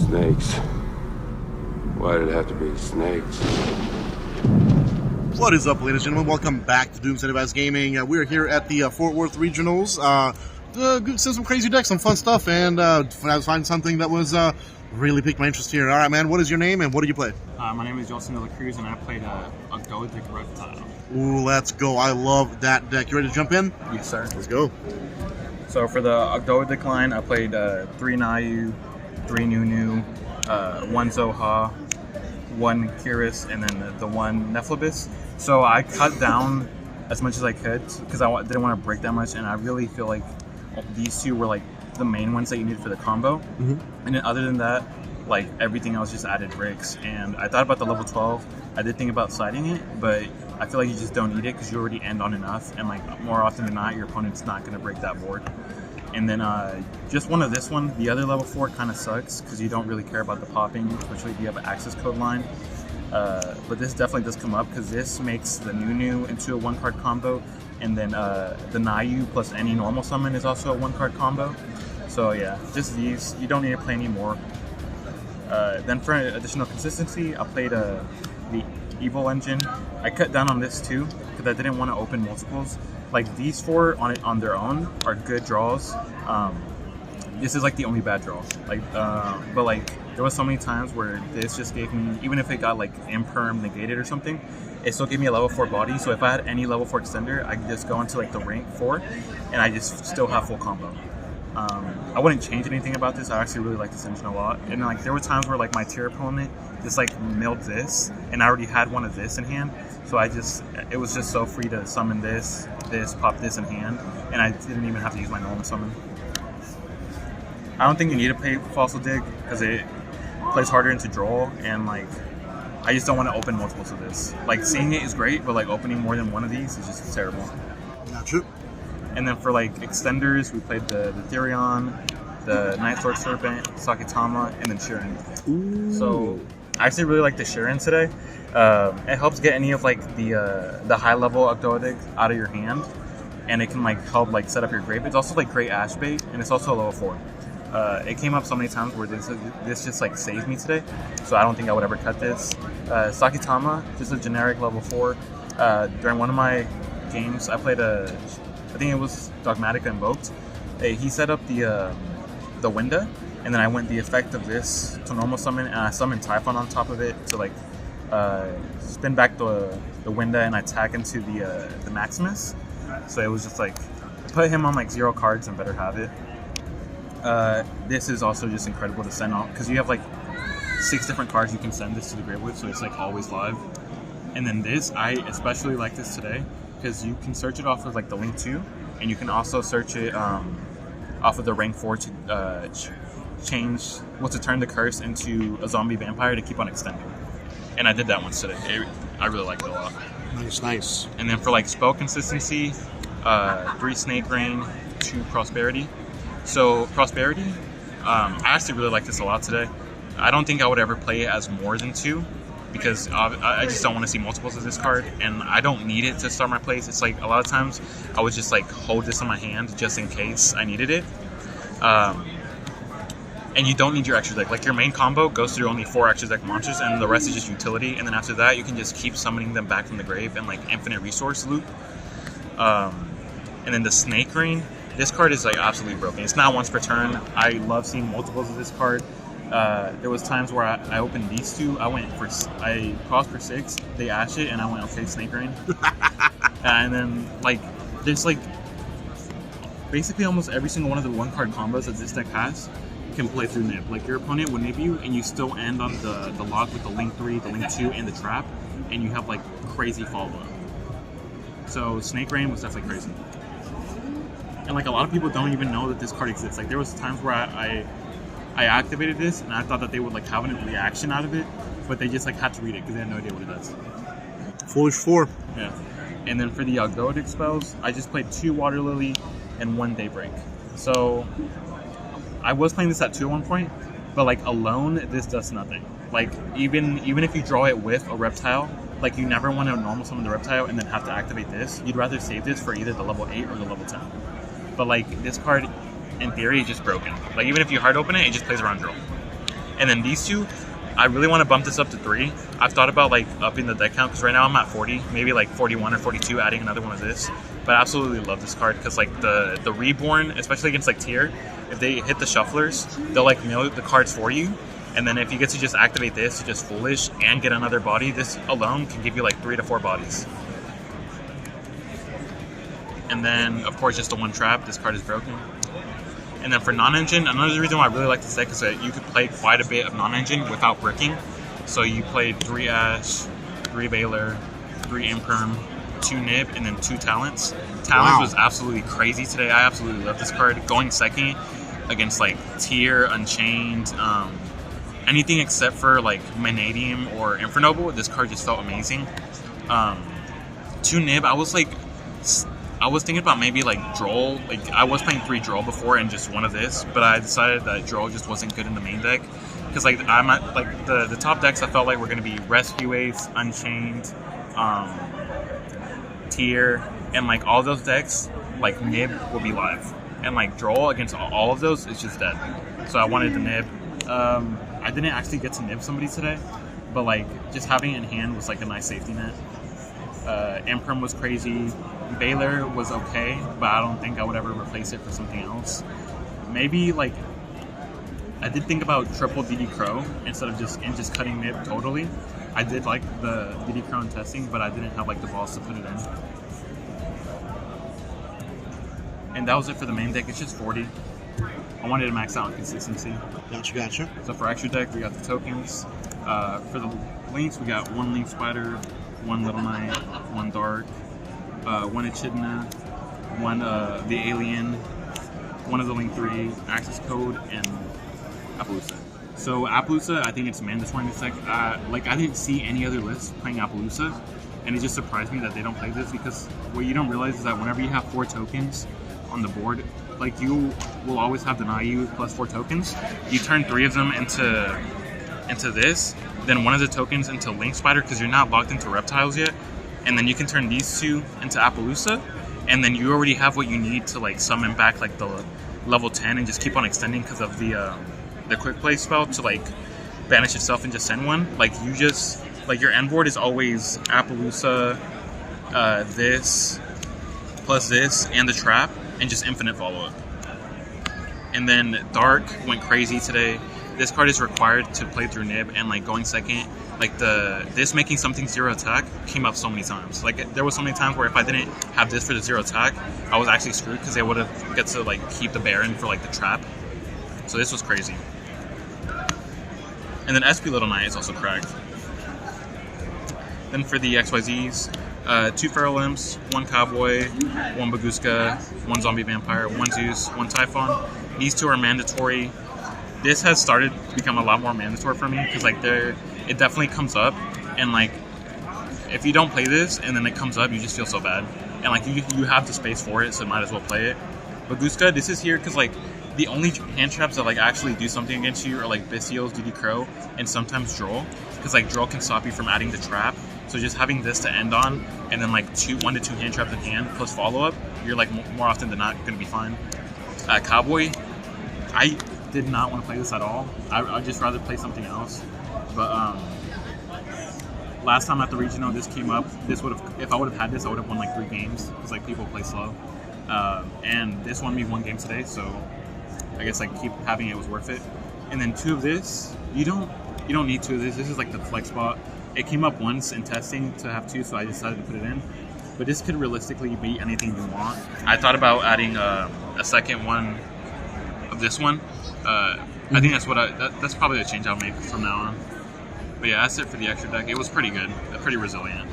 Snakes. Why did it have to be snakes? What is up, ladies and gentlemen? Welcome back to Doomsday Device Gaming. We're here at the Fort Worth Regionals. Seen some crazy decks, some fun stuff, and I was finding something that was really piqued my interest here. All right, man, what is your name and what do you play? My name is Yoltzin and I played Ogdoadic Reptile. Ooh, let's go. I love that deck. You ready to jump in? Yes, sir. Let's go. So for the Ogdoadic line, I played 3 Nayu, 3 Nunu, 1 Zoha, 1 Kiris, and then the 1 Nephlibis. So I cut down as much as I could because I didn't want to break that much, and I really feel like these two were like the main ones that you needed for the combo. Mm-hmm. And then other than that, like everything else just added bricks. And I thought about the level 12. I did think about siding it, but I feel like you just don't need it because you already end on enough. And like more often than not, your opponent's not going to break that board. And then just one of this one, the other level 4 kind of sucks because you don't really care about the popping, especially if you have an access code line. But this definitely does come up because this makes the Nunu into a 1-card combo, and then the Nayu plus any normal summon is also a 1-card combo. So yeah, just these. You don't need to play any more. Then for additional consistency, I played the Evil Engine. I cut down on this too because I didn't want to open multiples. Like these 4 on their own are good draws. This is like the only bad draw. Like, but like there was so many times where this just gave me, even if it got like imperm negated or something, it still gave me a level 4 body. So if I had any level 4 extender, I could just go into like the rank 4, and I just still have full combo. I wouldn't change anything about this. I actually really like this engine a lot. And like there were times where like my tier opponent just like milled this, and I already had one of this in hand. So it was just so free to summon this, pop this in hand, and I didn't even have to use my normal summon. I don't think you need to play Fossil Dig because it plays harder into draw, and like I just don't want to open multiples of this. Like seeing it is great, but like opening more than one of these is just terrible. Gotcha. And then for like extenders, we played the Therion, the Night Sword Serpent, Sakitama, and then Shirin. Ooh. So I actually really like the Shirin today. It helps get any of like the high level Ogdoadic out of your hand, and it can like help like set up your grave. It's also like great Ash bait, and it's also a level 4. It came up so many times where this just like saved me today, so I don't think I would ever cut this. Sakitama, just a generic level 4. During one of my games, I played I think it was Dogmatica Invoked. He set up the window, and then I went the effect of this to normal summon, and I summoned Typhon on top of it to like spin back the window and I tag into the Maximus. So it was just like put him on like 0 cards and better have it. This is also just incredible to send off because you have like 6 different cards you can send this to the grave with, so it's like always live. And then this, I especially like this today because you can search it off of like the Link 2, and you can also search it off of the rank 4 to to turn the curse into a zombie vampire to keep on extending. And I did that once today. I really liked it a lot. Nice. And then for like spell consistency, 3 Snake Rain, 2 Prosperity. So Prosperity, I actually really like this a lot today. I don't think I would ever play it as more than 2 because I just don't want to see multiples of this card, and I don't need it to start my plays. It's like a lot of times I would just like hold this in my hand just in case I needed it. And you don't need your extra deck. Like your main combo goes through only 4 extra deck monsters, and the rest is just utility. And then after that, you can just keep summoning them back from the grave and like infinite resource loop. And then the Snake Rain. This card is like absolutely broken. It's not once per turn. I love seeing multiples of this card. There was times where I opened these 2. I crossed for 6. They ashed it, and I went, okay, Snake Rain. And then like there's like basically almost every single one of the 1-card combos that this deck has can play through Nib. Like your opponent will Nib you, and you still end on the lock with the Link 3, the Link 2, and the Trap, and you have like crazy follow-up. So Snake Rain was definitely crazy. And like a lot of people don't even know that this card exists. Like there was times where I activated this and I thought that they would like have a reaction out of it, but they just like had to read it because they had no idea what it does. Foolish 4. Yeah. And then for the Ogdoadic spells, I just played 2 Water Lily and 1 Daybreak. So I was playing this at 2 at one point, but like alone, this does nothing. Like even if you draw it with a reptile, like you never want to normal summon the reptile and then have to activate this. You'd rather save this for either the level 8 or the level 10. But like this card, in theory, is just broken. Like even if you hard open it, it just plays around draw. And then these two, I really want to bump this up to 3. I've thought about like upping the deck count because right now I'm at 40, maybe like 41 or 42, adding another one of this. But I absolutely love this card because like the Reborn, especially against like tier, if they hit the shufflers, they'll like mill the cards for you. And then if you get to just activate this, just Foolish and get another body, this alone can give you like 3 to 4 bodies. And then of course just the one trap. This card is broken. And then for non-engine, another reason why I really like this deck is that you could play quite a bit of non-engine without bricking. So you played 3 Ash, 3 Baylor, 3 Imperm, 2 Nib, and then 2 Talents. Talents was absolutely crazy today. I absolutely love this card. Going second against like Tier, Unchained, anything except for like Vanadium or Infernoble, this card just felt amazing. 2 Nib, I was thinking about maybe like Droll. Like I was playing 3 Droll before and just one of this, but I decided that Droll just wasn't good in the main deck because like I'm at like the top decks I felt like were going to be Rescue Ace, Unchained, Tier, and like all those decks like Nib will be live, and like Droll against all of those is just dead. So I wanted the Nib. I didn't actually get to Nib somebody today, but like just having it in hand was like a nice safety net. Imperm was crazy. Baylor was okay, but I don't think I would ever replace it for something else. Maybe like I did think about triple DD Crow instead of just cutting Nib totally. I did like the DD Crow in testing, but I didn't have like the balls to put it in. And that was it for the main deck. It's just 40. I wanted to max out on consistency. Gotcha. So for extra deck, we got the tokens. For the links, we got 1 Link Spider, 1 Little Knight, 1 Dark, 1 Echidna, 1 the Alien, 1 of the Link 3, Access Code, and Appaloosa. So Appaloosa, I think it's mandatory in this deck. Like I didn't see any other lists playing Appaloosa, and it just surprised me that they don't play this because what you don't realize is that whenever you have 4 tokens on the board, like you will always have deny you plus 4 tokens. You turn 3 of them into this, then 1 of the tokens into Link Spider because you're not locked into reptiles yet, and then you can turn these 2 into Appaloosa, and then you already have what you need to like summon back like the level 10 and just keep on extending because of the quick play spell to like banish itself and just send 1. Like you just like your end board is always Appaloosa, this plus this and the trap, and just infinite follow-up. And then Dark went crazy today. This card is required to play through Nib, and like going second, like this making something 0 attack came up so many times. Like there was so many times where if I didn't have this for the 0 attack, I was actually screwed because they would have get to like keep the Baron for like the trap. So this was crazy. And then SP Little Knight is also cracked. Then for the XYZs, 2 Feral Imps, 1 Cowboy, 1 Baguska, 1 Zombie Vampire, 1 Zeus, 1 Typhon. These 2 are mandatory. This has started to become a lot more mandatory for me because like it definitely comes up, and like if you don't play this and then it comes up, you just feel so bad. And like you have the space for it, so might as well play it. Baguska, this is here because like the only hand traps that like actually do something against you are like Bystials, DD Crow, and sometimes Droll, because like Droll can stop you from adding the trap. So just having this to end on, and then like 1 to 2 hand traps in hand plus follow up, you're like more often than not going to be fine. Cowboy, I did not want to play this at all. I'd just rather play something else. But last time at the regional, this came up. This would have, if I would have had this, I would have won like 3 games because like people play slow. And this won me 1 game today, so I guess like keep having it was worth it. And then 2 of this, you don't need 2 of this. This is like the flex spot. It came up once in testing to have 2, so I decided to put it in. But this could realistically be anything you want. I thought about adding a second one of this one. I think that's probably the change I'll make from now on. But yeah, that's it for the extra deck. It was pretty good, pretty resilient.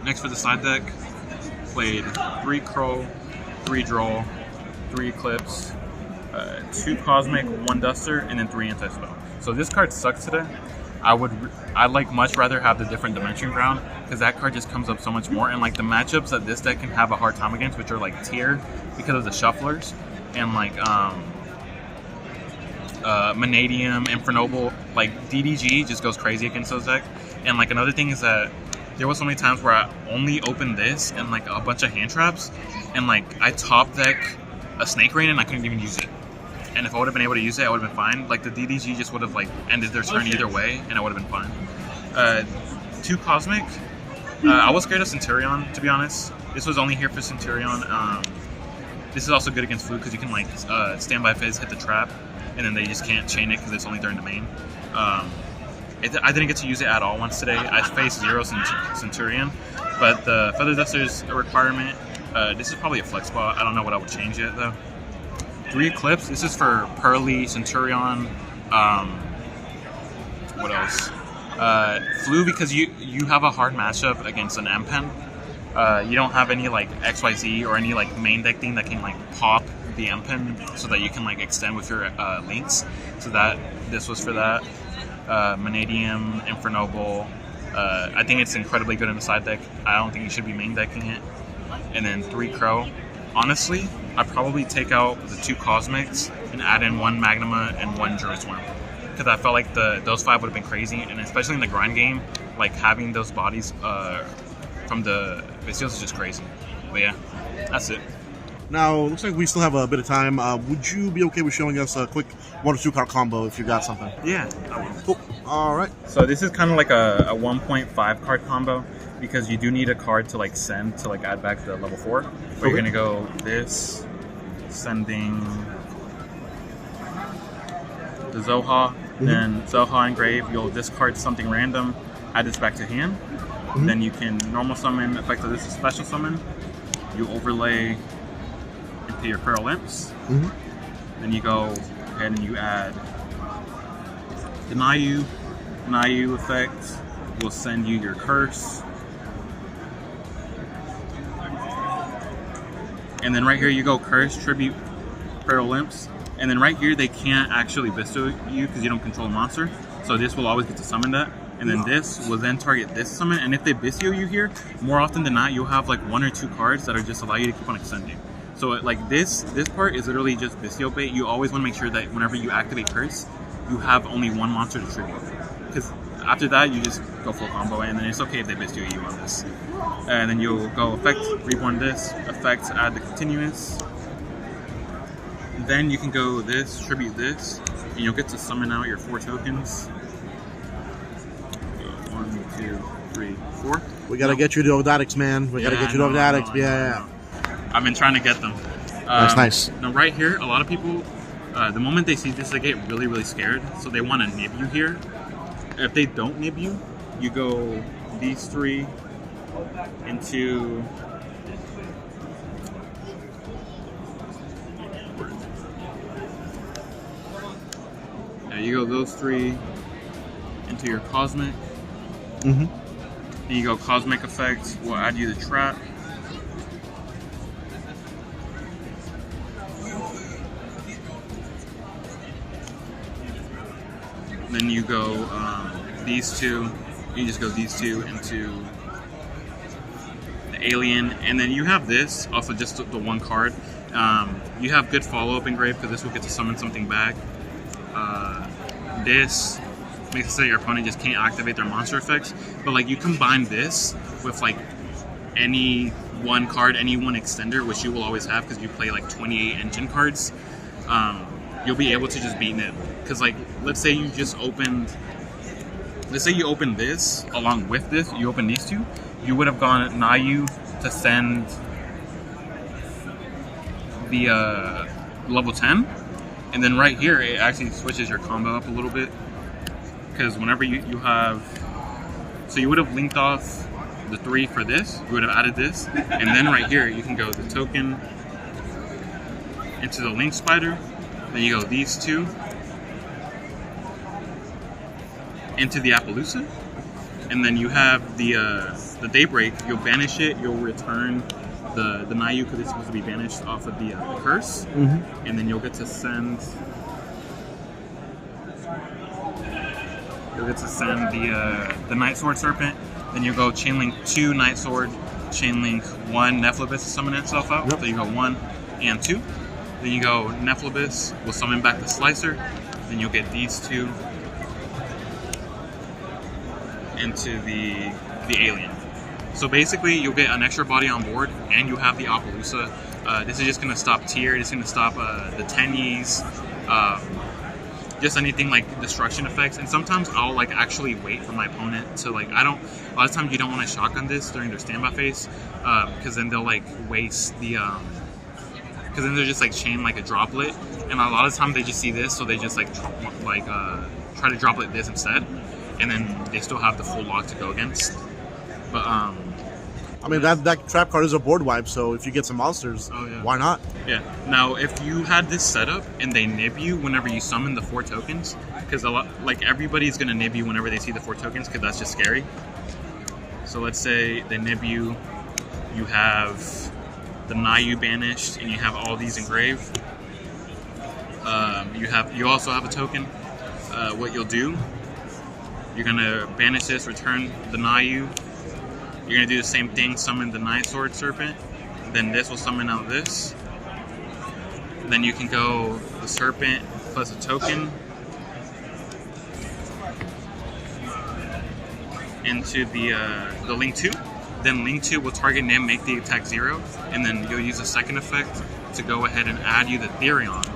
Next for the side deck, played 3 Crow, 3 Droll, 3 Eclipse, 2 Cosmic, 1 Duster, and then 3 Anti-Spell. So this card sucks today. I'd like much rather have the different Dimension Ground because that card just comes up so much more, and like the matchups that this deck can have a hard time against, which are like Tier because of the shufflers, and like Vanadium, Infernoble, like DDG just goes crazy against those decks. And like another thing is that there was so many times where I only opened this and like a bunch of hand traps, and like I top deck a Snake Rain and I couldn't even use it. and if I would have been able to use it, I would have been fine. Like the DDG just would have like ended their turn either way, and I would have been fine. 2 Cosmic. I was scared of Centurion, to be honest. This was only here for Centurion. This is also good against Flu because you can like standby Fizz, hit the trap, and then they just can't chain it because it's only during the main. I didn't get to use it at all once today. I faced 0 Centurion, but the Feather Duster's a requirement. This is probably a flex spot. I don't know what I would change yet though. 3 Eclipse. This is for Pearly, Centurion. What else? Flu because you have a hard matchup against an M-Pen. You don't have any like XYZ or any like main deck thing that can like pop the M-Pen so that you can like extend with your links. So this was for that. Vanadium, Infernoble. I think it's incredibly good in the side deck. I don't think you should be main decking it. And then 3 Crow. Honestly, I'd probably take out the 2 Cosmics and add in 1 Magnuma and 1 Druid Swarm. Because I felt like those 5 would have been crazy, and especially in the grind game, like having those bodies from the Vicios is just crazy. But yeah, that's it. Now, looks like we still have a bit of time. Would you be okay with showing us a quick 1 or 2 card combo if you got something? Yeah, I will. Cool. All right. So this is kind of like a 1.5 card combo because you do need a card to like send to like add back the level 4. But you're gonna go this, sending the Zoha, then Zoha engrave. You'll discard something random, add this back to hand. Then you can normal summon. Effectively, this is special summon. You overlay into your Feral Imps. Then you go ahead and you add the Nayu. Nayu effect will send you your curse. And then right here you go curse, tribute, Feral Imps. And then right here they can't actually bestow you because you don't control a monster. So this will always get to summon that. And then this will then target this summon. And if they bestow you here, more often than not, you'll have like 1 or 2 cards that are just allow you to keep on extending. So like this part is literally just bestow bait. You always want to make sure that whenever you activate curse, you have only 1 monster to tribute. Because after that, you just go full combo, and then it's okay if they bestow you on this. And then you'll go effect, reborn this, effect, add the continuous. Then you can go this, tribute this, and you'll get to summon out your 4 tokens. 1, 2, 3, 4. We gotta get you to Ogdoadics, man. We gotta get you to Ogdoadics. Yeah. I've been trying to get them. That's nice. Now right here, a lot of people, the moment they see this, they get really, really scared. So they want to nib you here. If they don't nib you, you go these 3 into... You go those 3 into your Cosmic. Then you go Cosmic effect. We'll add you the trap. Then you go these 2. You just go these 2 into the alien, and then you have this. Also, just the 1 card. You have good follow-up engrave because this will get to summon something back. This makes it so your opponent just can't activate their monster effects. But like you combine this with like any 1 card, any 1 extender, which you will always have because you play like 28 engine cards. You'll be able to just beat it. Because like, let's say you open this along with this. You open these 2. You would have gone Nayu to send the level 10. And then right here, it actually switches your combo up a little bit. Because whenever you have... So you would have linked off the 3 for this. You would have added this. And then right here, you can go the token into the link spider. Then you go these 2 into the Appaloosa. And then you have the Daybreak. You'll banish it. You'll return the Nayu because it's supposed to be banished off of the curse, and then you'll get to send the Night Sword Serpent. Then you go Chainlink 2 Night Sword, Chainlink 1 Nephalibis to summon itself out. So you go 1 and 2. Then you go Nephalibis will summon back the Slicer. Then you'll get these 2 into the alien. So basically, you'll get an extra body on board, and you have the Appaloosa. This is just going to stop tier. It's going to stop the Tenyis, just anything like destruction effects. And sometimes I'll like actually wait for my opponent to like, a lot of times you don't want to shotgun this during their standby phase, because then they'll like waste the, because then they're just like chain like a droplet, and a lot of times they just see this, so they just like try to droplet this instead, and then they still have the full lock to go against. But I mean, that trap card is a board wipe, so if you get some monsters, oh, yeah. why not? Yeah. Now, if you had this setup and they nib you whenever you summon the 4 tokens, because like everybody's gonna nib you whenever they see the 4 tokens, because that's just scary. So let's say they nib you, you have the Nayu banished, and you have all these engraved. You also have a token. What you'll do, you're gonna banish this, return the Nayu. You're going to do the same thing, summon the 9-sword serpent. Then this will summon out this. Then you can go the serpent plus a token into the Link 2. Then Link 2 will target Nim, make the attack 0. And then you'll use a second effect to go ahead and add you the Therion.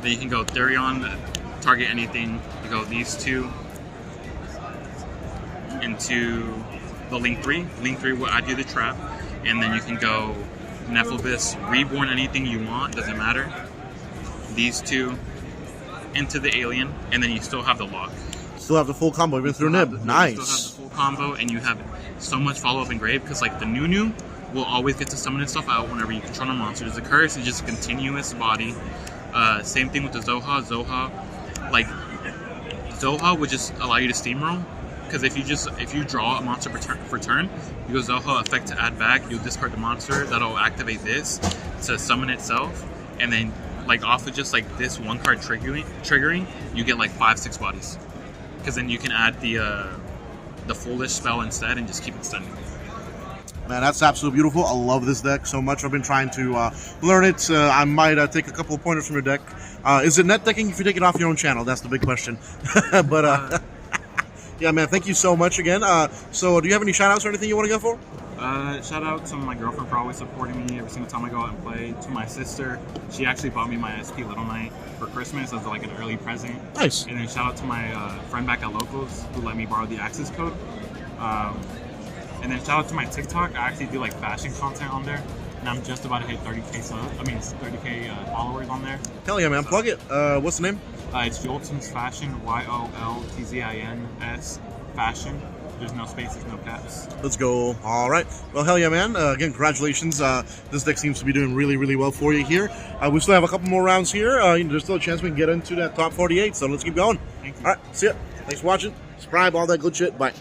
Then you can go Therion, target anything. You go these two into the Link 3. Link 3 will add you the trap, and then you can go Nephalbis, Reborn, anything you want, doesn't matter. These two into the alien, and then you still have the lock. Still have the full combo even through Nib. Nice. You still have the full combo, and you have so much follow-up engraved, because like the Nunu will always get to summon itself out whenever you control a monster. The curse is just a continuous body. Same thing with the Zoha. Zoha would just allow you to steamroll. Because if you draw a monster for turn, you go Zoha effect to add back, you'll discard the monster, that'll activate this to summon itself, and then like off of just like this one card triggering, you get like 5-6 bodies. Because then you can add the foolish spell instead and just keep extending. Man, that's absolutely beautiful. I love this deck so much. I've been trying to learn it. I might take a couple of pointers from your deck. Is it net decking if you take it off your own channel? That's the big question. But yeah, man, thank you so much again. So do you have any shout-outs or anything you want to go for? Shout out to my girlfriend for always supporting me every single time I go out and play. To my sister, she actually bought me my SP Little Knight for Christmas as like an early present. Nice. And then shout out to my friend back at Locals who let me borrow the access code. And then shout out to my TikTok. I actually do like fashion content on there, and I'm just about to hit 30k followers on there. Hell yeah, man! Plug it. What's the name? It's Yoltzin's Fashion, YOLTZINS Fashion. There's no spaces, no caps. Let's go. All right. Well, hell yeah, man. Again, congratulations. This deck seems to be doing really, really well for you here. We still have a couple more rounds here. There's still a chance we can get into that top 48, so let's keep going. Thank you. All right. See ya. Thanks for watching. Subscribe, all that good shit. Bye.